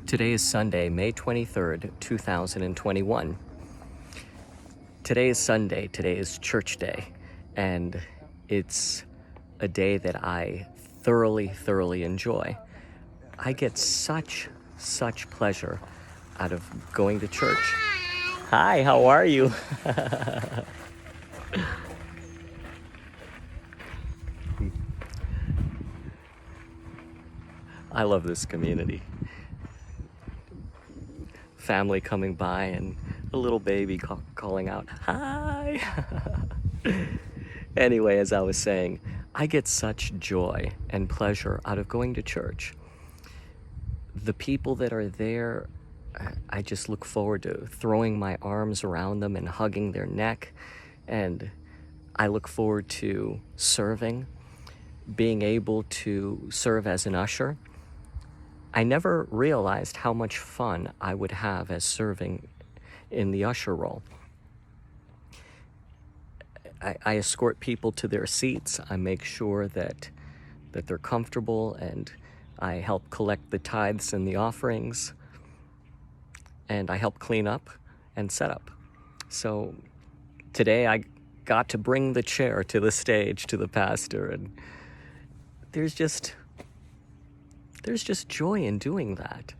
Today is Sunday, May 23rd, 2021. Today is Sunday, today is church day, and it's a day that I thoroughly enjoy. I get such pleasure out of going to church. Hi, how are you? I love this community. Family coming by and a little baby calling out, hi. Anyway, as I was saying, I get such joy and pleasure out of going to church. The people that are there, I just look forward to throwing my arms around them and hugging their neck. And I look forward to serving, being able to serve as an usher. I never realized how much fun I would have as serving in the usher role. I escort people to their seats. I make sure that they're comfortable, and I help collect the tithes and the offerings, and I help clean up and set up. So today I got to bring the chair to the stage to the pastor, and there's just joy in doing that.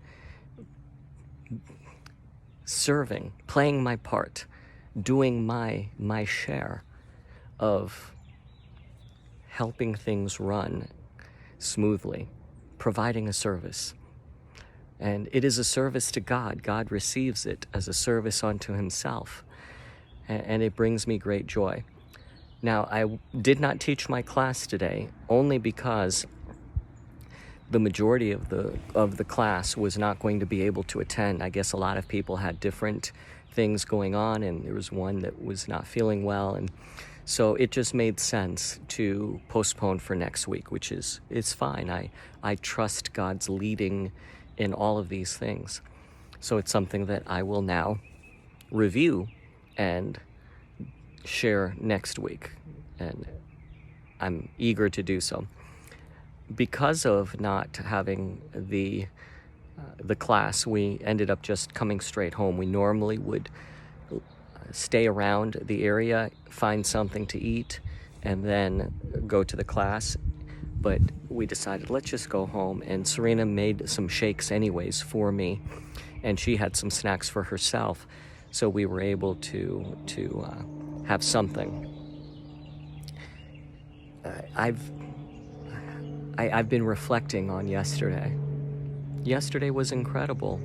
Serving, playing my part, doing my share of helping things run smoothly, providing a service. And it is a service to God. God receives it as a service unto himself. And it brings me great joy. Now, I did not teach my class today only because the majority of the class was not going to be able to attend. I guess a lot of people had different things going on, and there was one that was not feeling well, and so it just made sense to postpone for next week, which is fine. I trust God's leading in all of these things. So it's something that I will now review and share next week, and I'm eager to do so. Because of not having the class, we ended up just coming straight home. We normally would stay around the area, find something to eat, and then go to the class. But we decided, let's just go home. And Serena made some shakes anyways for me, and she had some snacks for herself. So we were able to have something. I've been reflecting on yesterday. Yesterday was incredible.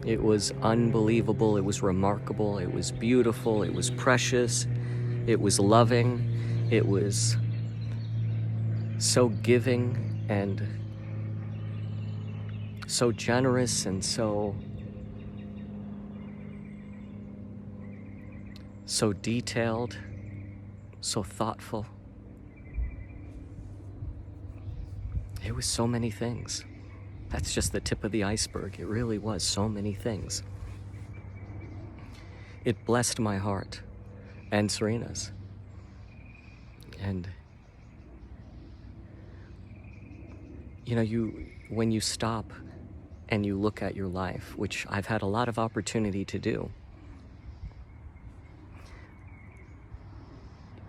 It was unbelievable. It was remarkable. It was beautiful. It was precious. It was loving. It was so giving and so generous and so detailed, so thoughtful. It was so many things. That's just the tip of the iceberg. It really was so many things. It blessed my heart and Serena's. And you know, when you stop and you look at your life, which I've had a lot of opportunity to do,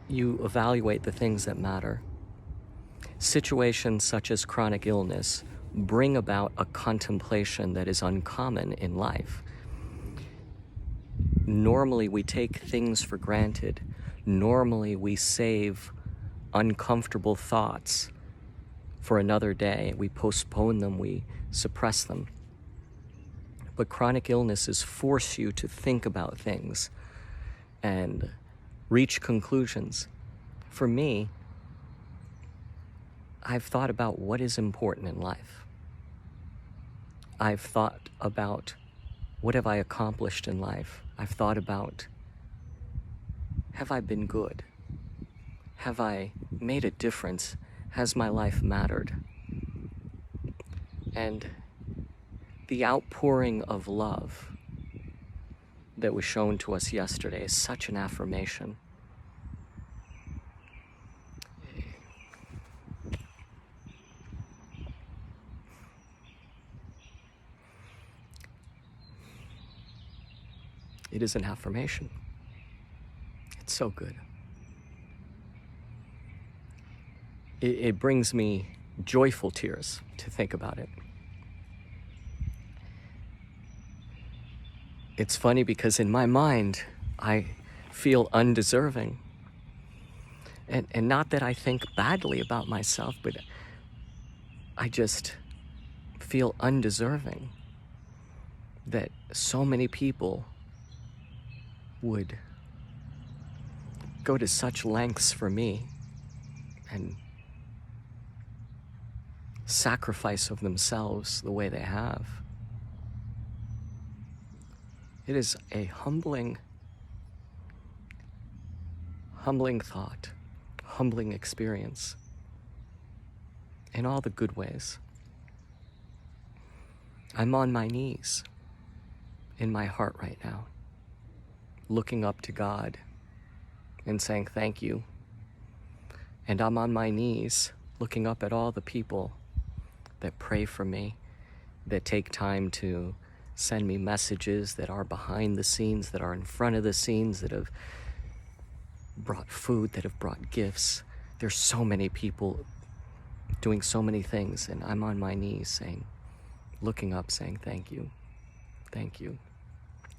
you evaluate the things that matter. Situations such as chronic illness bring about a contemplation that is uncommon in life. Normally we take things for granted. Normally we save uncomfortable thoughts for another day. We postpone them, we suppress them. But chronic illnesses force you to think about things and reach conclusions. For me, I've thought about what is important in life. I've thought about what have I accomplished in life. I've thought about, have I been good? Have I made a difference? Has my life mattered? And the outpouring of love that was shown to us yesterday is such an affirmation. It is an affirmation. It's so good. It brings me joyful tears to think about it. It's funny because in my mind, I feel undeserving. And not that I think badly about myself, but I just feel undeserving that so many people would go to such lengths for me and sacrifice of themselves the way they have. It is a humbling thought, humbling experience in all the good ways. I'm on my knees in my heart right now, looking up to God and saying thank you. And I'm on my knees looking up at all the people that pray for me, that take time to send me messages, that are behind the scenes, that are in front of the scenes, that have brought food, that have brought gifts. There's so many people doing so many things, and I'm on my knees saying, looking up, saying thank you. Thank you.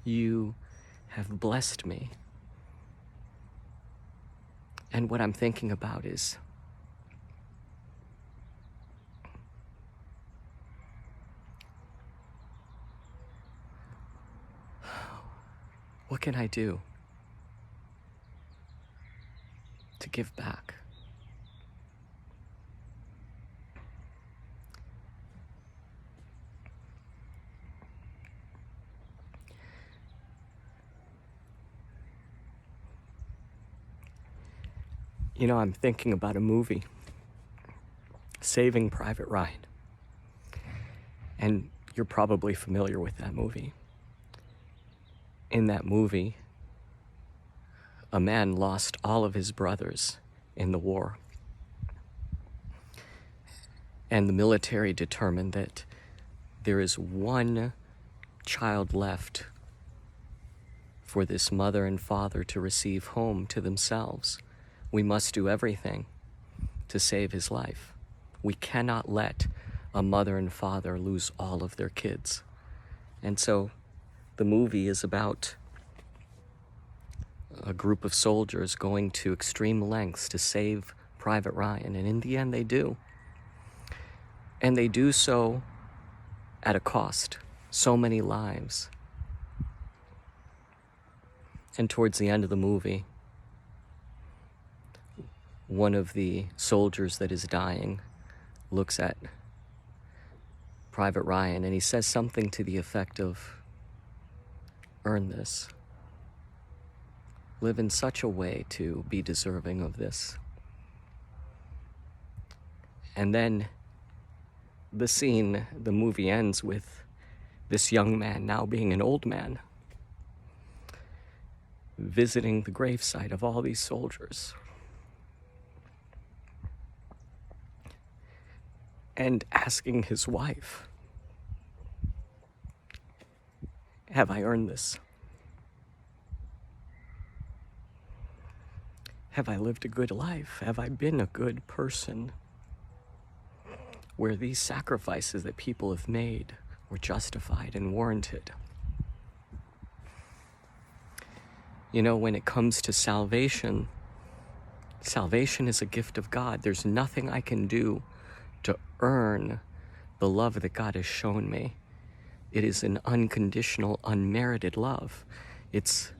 You have blessed me. And what I'm thinking about is, what can I do to give back? You know, I'm thinking about a movie, Saving Private Ryan. And you're probably familiar with that movie. In that movie, a man lost all of his brothers in the war. And the military determined that there is one child left for this mother and father to receive home to themselves. We must do everything to save his life. We cannot let a mother and father lose all of their kids. And so the movie is about a group of soldiers going to extreme lengths to save Private Ryan. And in the end, they do. And they do so at a cost. So many lives. And towards the end of the movie, one of the soldiers that is dying looks at Private Ryan and he says something to the effect of, "Earn this. Live in such a way to be deserving of this." And then the movie ends with this young man now being an old man, visiting the gravesite of all these soldiers. And asking his wife, "Have I earned this? Have I lived a good life? Have I been a good person where these sacrifices that people have made were justified and warranted?" You know, when it comes to salvation, salvation is a gift of God. There's nothing I can do to earn the love that God has shown me. It is an unconditional, unmerited love. It's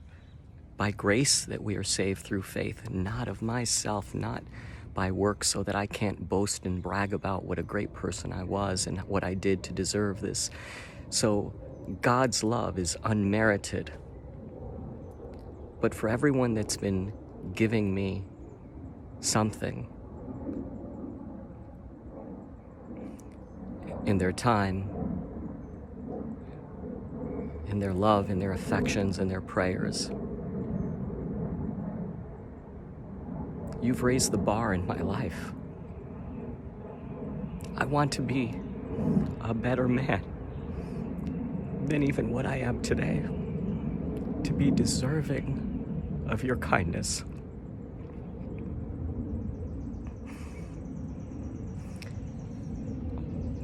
by grace that we are saved through faith, not of myself, not by works, so that I can't boast and brag about what a great person I was and what I did to deserve this. So God's love is unmerited. But for everyone that's been giving me something in their time, in their love, in their affections, in their prayers, you've raised the bar in my life. I want to be a better man than even what I am today, to be deserving of your kindness.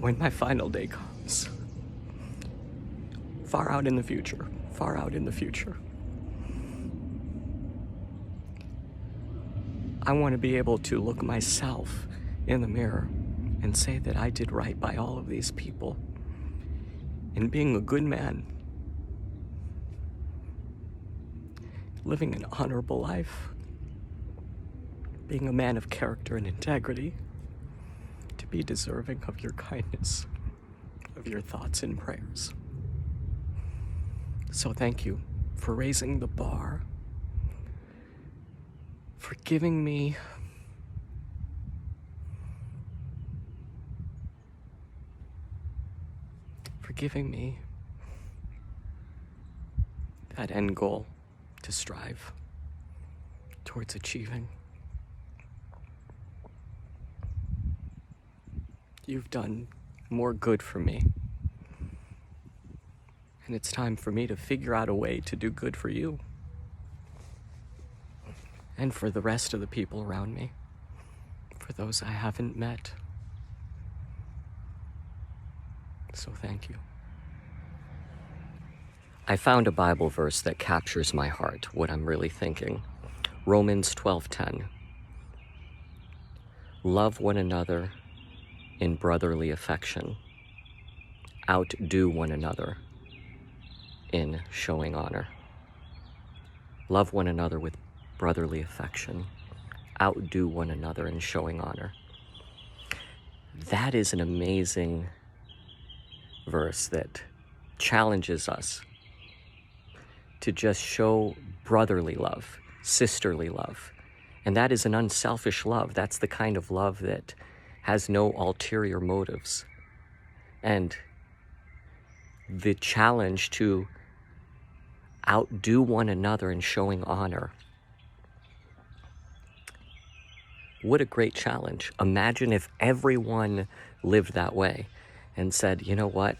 When my final day comes, far out in the future, I want to be able to look myself in the mirror and say that I did right by all of these people and being a good man, living an honorable life, being a man of character and integrity, to be deserving of your kindness, of your thoughts and prayers. So thank you for raising the bar, for giving me that end goal to strive towards achieving. You've done more good for me. And it's time for me to figure out a way to do good for you. And for the rest of the people around me. For those I haven't met. So thank you. I found a Bible verse that captures my heart, what I'm really thinking. Romans 12:10. Love one another in brotherly affection. Outdo one another in showing honor. Love one another with brotherly affection. Outdo one another in showing honor. That is an amazing verse that challenges us to just show brotherly love, sisterly love. And that is an unselfish love. That's the kind of love that has no ulterior motives. And the challenge to outdo one another in showing honor. What a great challenge. Imagine if everyone lived that way and said, you know what?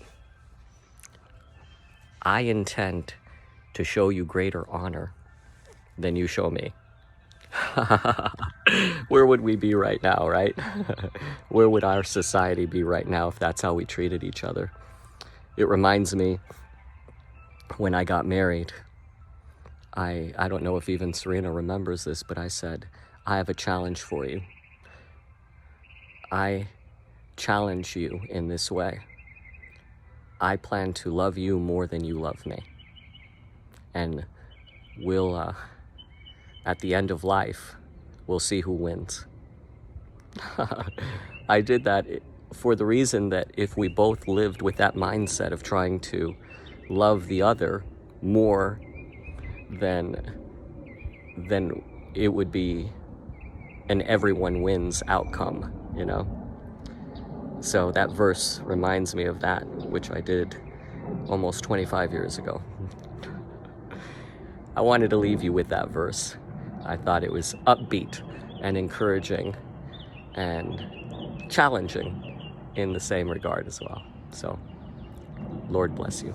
I intend to show you greater honor than you show me. Where would we be right now, right? Where would our society be right now if that's how we treated each other? It reminds me when I got married, I don't know if even Serena remembers this, but I said, I have a challenge for you. I challenge you in this way. I plan to love you more than you love me. And we'll, at the end of life, we'll see who wins. I did that for the reason that if we both lived with that mindset of trying to love the other more than it would be an everyone wins outcome, you know? So that verse reminds me of that, which I did almost 25 years ago. I wanted to leave you with that verse. I thought it was upbeat and encouraging and challenging in the same regard as well. So, Lord bless you.